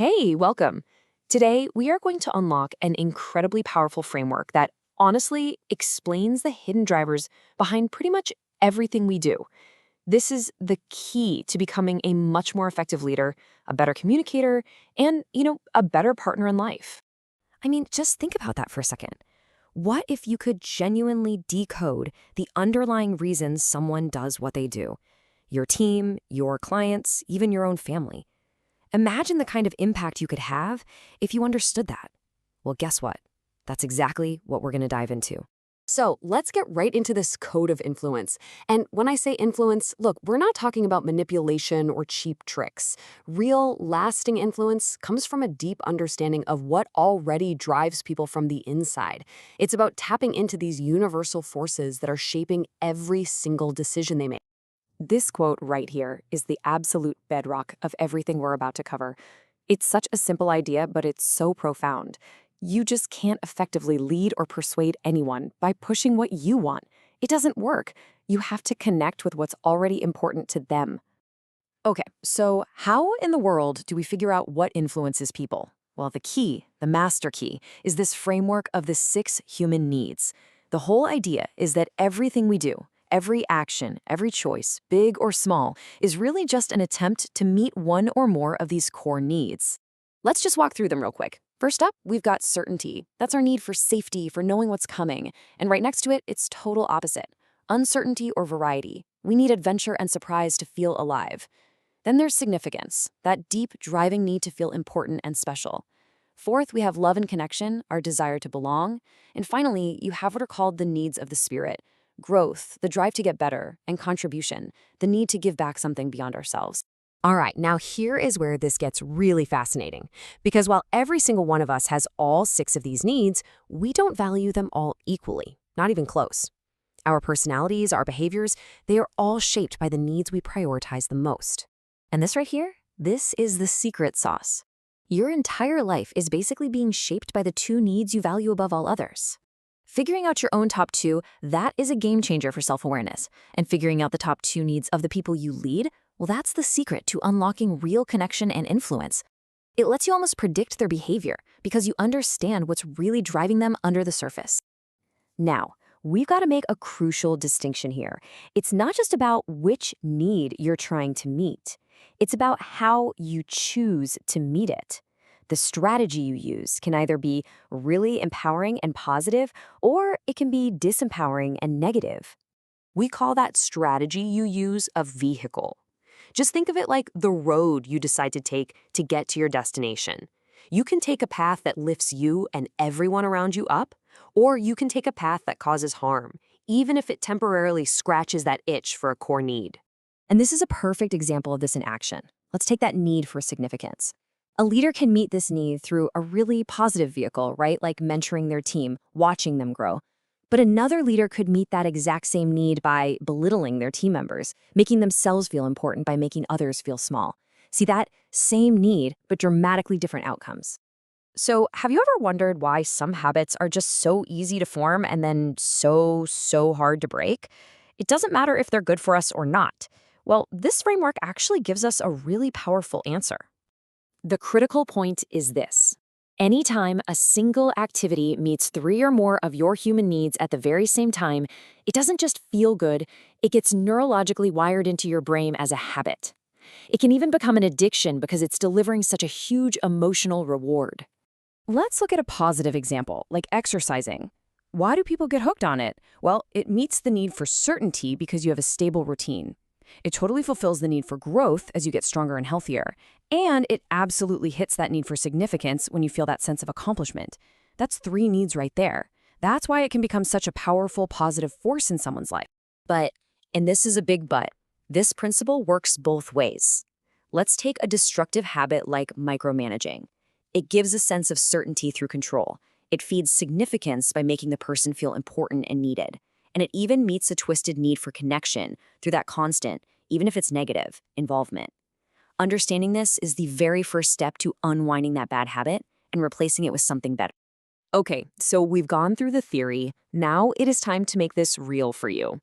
Hey, welcome. Today, we are going to unlock an incredibly powerful framework that honestly explains the hidden drivers behind pretty much everything we do. This is the key to becoming a much more effective leader, a better communicator, and, a better partner in life. I mean, just think about that for a second. What if you could genuinely decode the underlying reasons someone does what they do? Your team, your clients, even your own family. Imagine the kind of impact you could have if you understood that. Well, guess what? That's exactly what we're going to dive into. So let's get right into this code of influence. And when I say influence, look, we're not talking about manipulation or cheap tricks. Real, lasting influence comes from a deep understanding of what already drives people from the inside. It's about tapping into these universal forces that are shaping every single decision they make. This quote right here is the absolute bedrock of everything we're about to cover. It's such a simple idea, but it's so profound. You just can't effectively lead or persuade anyone by pushing what you want. It doesn't work. You have to connect with what's already important to them. Okay, so how in the world do we figure out what influences people? Well, the key, the master key, is this framework of the 6 human needs. The whole idea is that everything we do, every action, every choice, big or small, is really just an attempt to meet one or more of these core needs. Let's just walk through them real quick. First up, we've got certainty. That's our need for safety, for knowing what's coming. And right next to it, it's total opposite. Uncertainty or variety. We need adventure and surprise to feel alive. Then there's significance, that deep, driving need to feel important and special. Fourth, we have love and connection, our desire to belong. And finally, you have what are called the needs of the spirit. Growth, the drive to get better, and contribution, the need to give back something beyond ourselves. All right, now here is where this gets really fascinating. Because while every single one of us has all 6 of these needs, we don't value them all equally, not even close. Our personalities, our behaviors, they are all shaped by the needs we prioritize the most. And this right here, this is the secret sauce. Your entire life is basically being shaped by the 2 needs you value above all others. Figuring out your own top 2, that is a game changer for self-awareness. And figuring out the top 2 needs of the people you lead, well, that's the secret to unlocking real connection and influence. It lets you almost predict their behavior because you understand what's really driving them under the surface. Now, we've got to make a crucial distinction here. It's not just about which need you're trying to meet. It's about how you choose to meet it. The strategy you use can either be really empowering and positive, or it can be disempowering and negative. We call that strategy you use a vehicle. Just think of it like the road you decide to take to get to your destination. You can take a path that lifts you and everyone around you up, or you can take a path that causes harm, even if it temporarily scratches that itch for a core need. And this is a perfect example of this in action. Let's take that need for significance. A leader can meet this need through a really positive vehicle, right? Like mentoring their team, watching them grow. But another leader could meet that exact same need by belittling their team members, making themselves feel important by making others feel small. See, that same need, but dramatically different outcomes. So, have you ever wondered why some habits are just so easy to form and then so hard to break? It doesn't matter if they're good for us or not. Well, this framework actually gives us a really powerful answer. The critical point is this. Anytime a single activity meets 3 or more of your human needs at the very same time, it doesn't just feel good, it gets neurologically wired into your brain as a habit. It can even become an addiction because it's delivering such a huge emotional reward. Let's look at a positive example, like exercising. Why do people get hooked on it? Well, it meets the need for certainty because you have a stable routine. It totally fulfills the need for growth as you get stronger and healthier. And it absolutely hits that need for significance when you feel that sense of accomplishment. That's 3 needs right there. That's why it can become such a powerful, positive force in someone's life. But, and this is a big but, this principle works both ways. Let's take a destructive habit like micromanaging. It gives a sense of certainty through control. It feeds significance by making the person feel important and needed. And it even meets a twisted need for connection through that constant, even if it's negative, involvement. Understanding this is the very first step to unwinding that bad habit and replacing it with something better. Okay, so we've gone through the theory. Now it is time to make this real for you.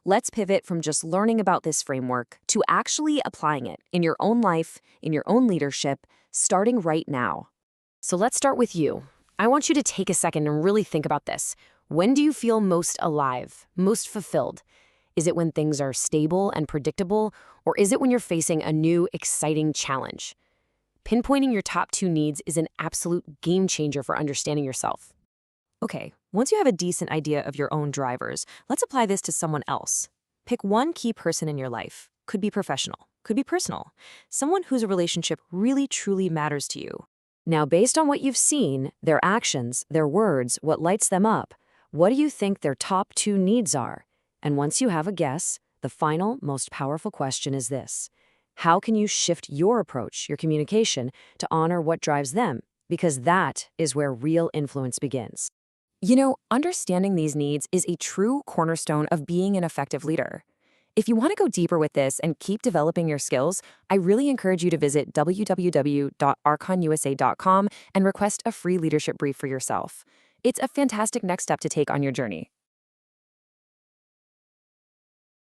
Let's pivot from just learning about this framework to actually applying it in your own life, in your own leadership, starting right now. So let's start with you. I want you to take a second and really think about this. When do you feel most alive, most fulfilled? Is it when things are stable and predictable, or is it when you're facing a new, exciting challenge? Pinpointing your top 2 needs is an absolute game changer for understanding yourself. Okay, once you have a decent idea of your own drivers, let's apply this to someone else. Pick one key person in your life. Could be professional, could be personal. Someone whose relationship really truly matters to you. Now, based on what you've seen, their actions, their words, what lights them up, what do you think their top 2 needs are? And once you have a guess, the final, most powerful question is this: how can you shift your approach, your communication, to honor what drives them? Because that is where real influence begins. You know, understanding these needs is a true cornerstone of being an effective leader. If you want to go deeper with this and keep developing your skills, I really encourage you to visit www.archonusa.com and request a free leadership brief for yourself. It's a fantastic next step to take on your journey.